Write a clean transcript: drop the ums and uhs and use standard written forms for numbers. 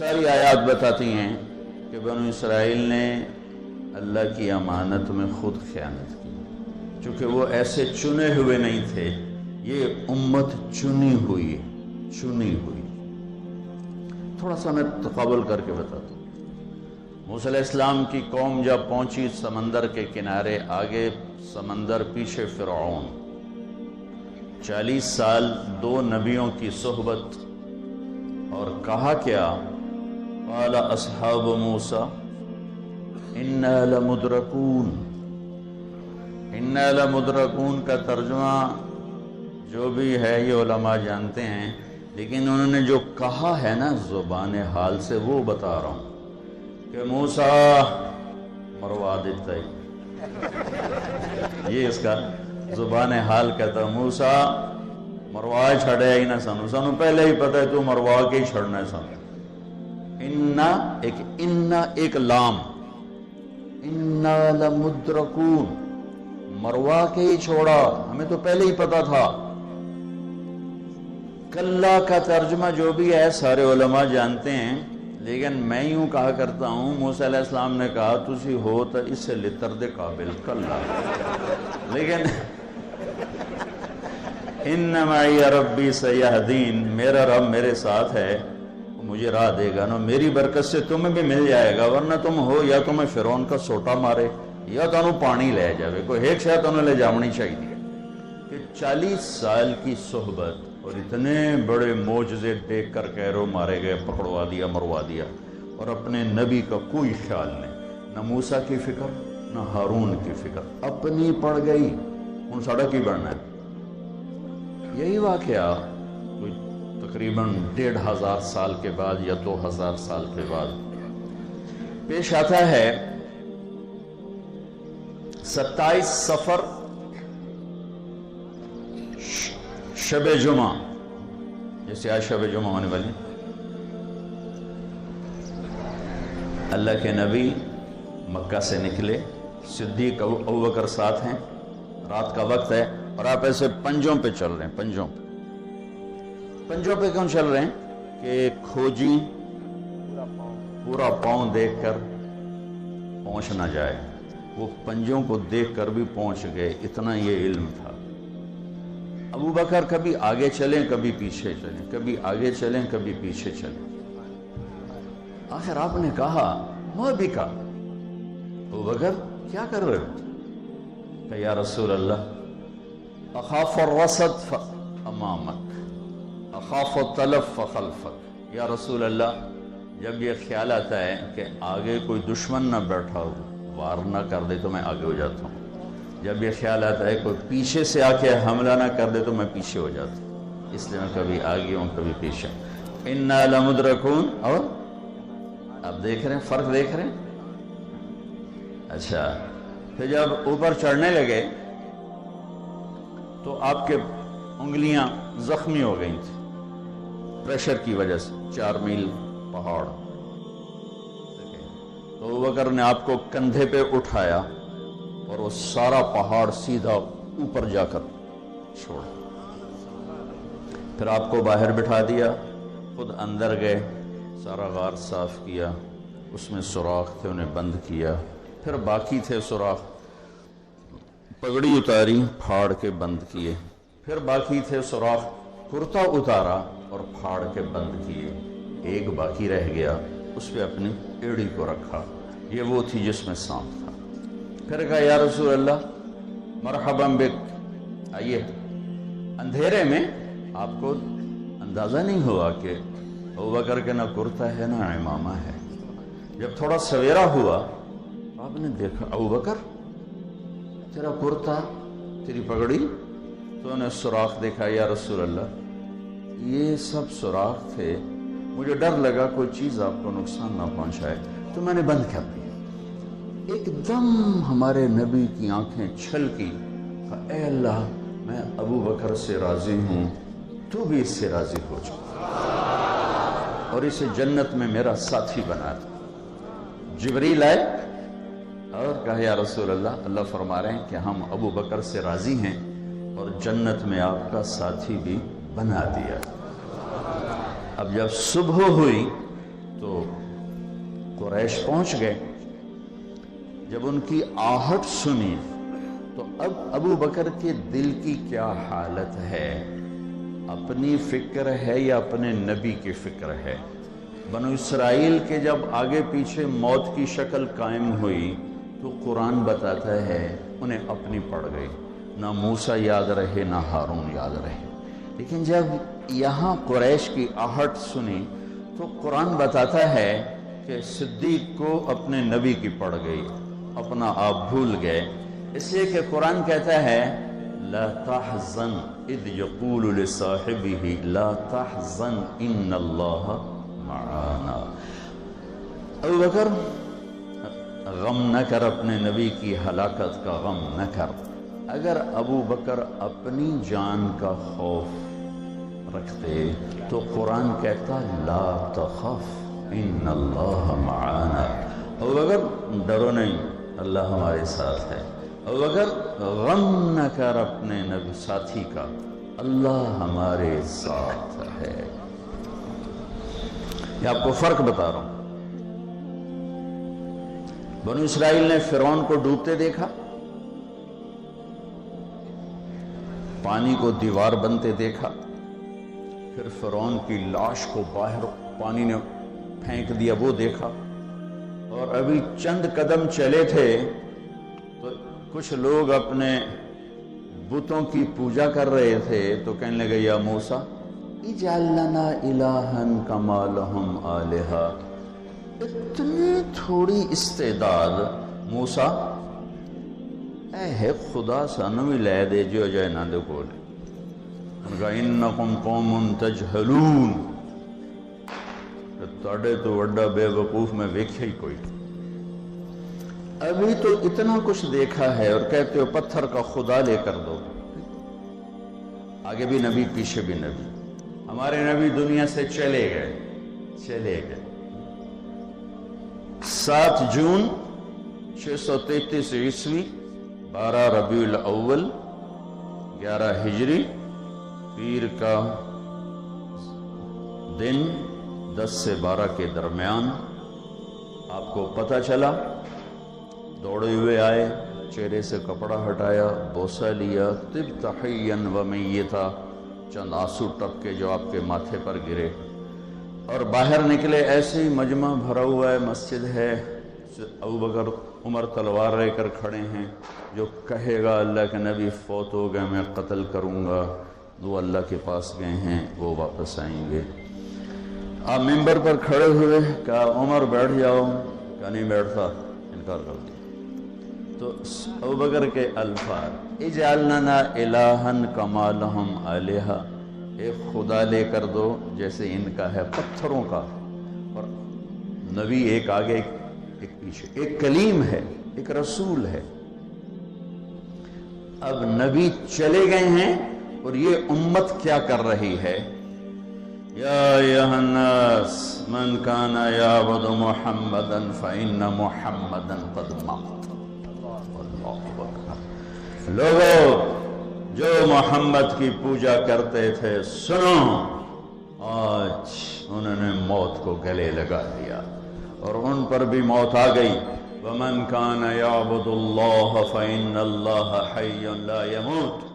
ساری آیات بتاتی ہیں کہ بنو اسرائیل نے اللہ کی امانت میں خود خیانت کی، چونکہ وہ ایسے چنے ہوئے نہیں تھے، یہ امت چنی ہوئی۔ تھوڑا سا میں تقابل کر کے بتاتا ہوں۔ موسیٰ علیہ السلام کی قوم جب پہنچی سمندر کے کنارے، آگے سمندر پیچھے فرعون، 40 سال 2 نبیوں کی صحبت، اور کہا کیا؟ قال اصحاب موسیٰ انا لمدرکون۔ انا لمدرکون کا ترجمہ جو بھی ہے یہ علماء جانتے ہیں، لیکن انہوں نے جو کہا ہے نا زبان حال سے، وہ بتا رہا ہوں کہ موسیٰ مروا دیتا ہے، یہ اس کا زبان حال کہتا ہے، موسیٰ مروا چھڑے ہی نہ سانو پہلے ہی پتہ ہے تو مروا کے ہی چھڑنا ہے سانو۔ ایک لام، انا لمدرکون، مروا کے ہی چھوڑا، ہمیں تو پہلے ہی پتا تھا۔ کلا کا ترجمہ جو بھی ہے سارے علماء جانتے ہیں، لیکن میں یوں کہا کرتا ہوں، موسیٰ علیہ السلام نے کہا تسی ہو تو اس سے لتر دے قابل کلا، لیکن ان معی ربی سیہدین، میرا رب میرے ساتھ ہے، مجھے راہ دے گا نا، میری برکت سے تمہیں بھی مل جائے گا، ورنہ تم ہو یا تمہیں فرعون کا سوٹا مارے یا تمہیں پانی لے جاوے، کوئی ایک شاید تمہیں لے جامنی چاہیے۔ کہ 40 سال کی صحبت اور اتنے بڑے معجزے دیکھ کر کہرو مارے گئے، پکڑوا دیا، مروا دیا، اور اپنے نبی کا کوئی خیال نہیں، نہ موسیٰ کی فکر نہ ہارون کی فکر، اپنی پڑ گئی، ان سڑک ہی بڑھنا ہے۔ یہی واقعہ کوئی تقریباً 1500 سال کے بعد یا 2000 سال کے بعد پیش آتا ہے۔ 27 صفر شب جمعہ، جیسے آج شب جمعہ ہونے والی، اللہ کے نبی مکہ سے نکلے، صدیق ابوبکر ساتھ ہیں، رات کا وقت ہے، اور آپ ایسے پنجوں پہ چل رہے ہیں۔ پنجوں پہ کیوں چل رہے ہیں؟ کہ کھوجی پورا پاؤں دیکھ کر پہنچ نہ جائے، وہ پنجوں کو دیکھ کر بھی پہنچ گئے، اتنا یہ علم تھا۔ ابو بکر کبھی آگے چلیں کبھی پیچھے چلیں، کبھی آگے چلیں کبھی پیچھے چلیں۔ آخر آپ نے کہا میں بھی کہا، ابو بکر کیا کر رہے ہو؟ کہ یا رسول اللہ اخاف الرصد امامک اخاف التلف فخلفک۔ یا رسول اللہ، جب یہ خیال آتا ہے کہ آگے کوئی دشمن نہ بیٹھا ہو، وار نہ کر دے تو میں آگے ہو جاتا ہوں، جب یہ خیال آتا ہے کوئی پیچھے سے آ کے حملہ نہ کر دے تو میں پیچھے ہو جاتا ہوں، اس لیے میں کبھی آگے ہوں کبھی پیچھے۔ انا لمدرکون، اور اب دیکھ رہے ہیں فرق، دیکھ رہے ہیں؟ اچھا، پھر جب اوپر چڑھنے لگے تو آپ کے انگلیاں زخمی ہو گئی تھیں پریشر کی وجہ سے، 4 میل پہاڑ۔ تو ابوبکر نے آپ کو کندھے پہ اٹھایا اور وہ سارا پہاڑ سیدھا اوپر جا کر چھوڑا، پھر آپ کو باہر بٹھا دیا، خود اندر گئے، سارا غار صاف کیا، اس میں سوراخ تھے انہیں بند کیا، پھر باقی تھے سوراخ، پگڑی اتاری پھاڑ کے بند کیے، پھر باقی تھے سوراخ، کرتا اتارا اور پھاڑ کے بند کیے، ایک باقی رہ گیا، اس پہ اپنی ایڑی کو رکھا، یہ وہ تھی جس میں سانپ تھا۔ پھر کہا یا رسول اللہ مرحبا بک، آئیے۔ اندھیرے میں آپ کو اندازہ نہیں ہوا کہ ابوبکر کے نہ کرتا ہے نہ امامہ ہے۔ جب تھوڑا سویرا ہوا آپ نے دیکھا ابوبکر تیرا کرتا، تیری پگڑی، تو نے سوراخ دیکھا۔ یا رسول اللہ یہ سب سوراخ تھے، مجھے ڈر لگا کوئی چیز آپ کو نقصان نہ پہنچائے تو میں نے بند کر دیا۔ ایک دم ہمارے نبی کی آنکھیں چھلکی، کہا اے اللہ میں ابو بکر سے راضی ہوں، تو بھی اس سے راضی ہو جا اور اسے جنت میں میرا ساتھی بنا دے۔ جبریل آئے اور کہا یا رسول اللہ، اللہ فرما رہے ہیں کہ ہم ابو بکر سے راضی ہیں اور جنت میں آپ کا ساتھی بھی بنا دیا۔ اب جب صبح ہوئی تو قریش پہنچ گئے. جب ان کی آہٹ سنی تو اب ابو بکر کے دل کی کیا حالت ہے؟ اپنی فکر ہے یا اپنے نبی کی فکر ہے؟ بنو اسرائیل کے جب آگے پیچھے موت کی شکل قائم ہوئی تو قرآن بتاتا ہے انہیں اپنی پڑ گئی. نہ موسیٰ یاد رہے نہ ہارون یاد رہے. لیکن جب یہاں قریش کی آہٹ سنی تو قرآن بتاتا ہے کہ صدیق کو اپنے نبی کی پڑ گئی، اپنا آپ بھول گئے. اس لیے کہ قرآن کہتا ہے لا تحزن اذ یقول لصاحبہ لا تحزن ان اللہ معانا. ابو بکر غم نہ کر، اپنے نبی کی ہلاکت کا غم نہ کر. اگر ابو بکر اپنی جان کا خوف رکھتے تو قرآن کہتا لا تخف ان اللہ معانا. ابو بکر ڈرو نہیں، اللہ ہمارے ساتھ ہے. ابو بکر غم نہ کر اپنے نبی ساتھی کا، اللہ ہمارے ساتھ ہے. یہ آپ کو فرق بتا رہا ہوں. بنو اسرائیل نے فرعون کو ڈوبتے دیکھا، پانی کو دیوار بنتے دیکھا، پھر فرعون کی لاش کو باہر پانی نے پھینک دیا وہ دیکھا. اور ابھی چند قدم چلے تھے تو کچھ لوگ اپنے بتوں کی پوجا کر رہے تھے تو کہنے لگے یا موسیٰ اجعل لنا الہا کما لہم آلہہ. اتنی تھوڑی استعداد موسیٰ اے ہے خدا سانو بھی لے دے جو جائے نہ دے کولے. ان کا انکم قوم تجہلون، تاڑے تو وڈا بے وقوف میں ویکھے ہی کوئی. ابھی تو اتنا کچھ دیکھا ہے اور کہتے ہو پتھر کا خدا لے کر دو. آگے بھی نبی پیچھے بھی نبی. ہمارے نبی دنیا سے چلے گئے. 7 جون 633 عیسوی 12 ربیع الاول 11 ہجری پیر کا دن 10 سے 12 کے درمیان آپ کو پتہ چلا. دوڑے ہوئے آئے، چہرے سے کپڑا ہٹایا، بوسہ لیا، طبت حیا و میتا، چند آنسو ٹپ کے جو آپ کے ماتھے پر گرے، اور باہر نکلے. ایسے ہی مجمع بھرا ہوا ہے، مسجد ہے. ابو بکر عمر تلوار لے کر کھڑے ہیں. جو کہے گا اللہ کے نبی فوت ہو گئے میں قتل کروں گا، وہ اللہ کے پاس گئے ہیں، وہ واپس آئیں گے. آپ ممبر پر کھڑے ہوئے، کہا عمر بیٹھ جاؤ، کہا نہیں بیٹھتا، انکار کر دیا. تو ابو بکر کے الفاظ اجعل لنا الہا کما لہم آلہہ، ایک خدا لے کر دو جیسے ان کا ہے پتھروں کا. اور نبی ایک آگے ایک پیچھے، ایک کلیم ہے، ایک رسول ہے. اب نبی چلے گئے ہیں اور یہ امت کیا کر رہی ہے؟ یا ایھا الناس من کان یعبد محمدا فإن محمدا قد مات. لوگوں جو محمد کی پوجا کرتے تھے سنو، آج انہوں نے موت کو گلے لگا لیا اور ان پر بھی موت آ گئی. وَمَنْ كَانَ يَعْبُدُ اللَّهَ فَإِنَّ اللَّهَ حَيٌّ لَا يَمُوتُ.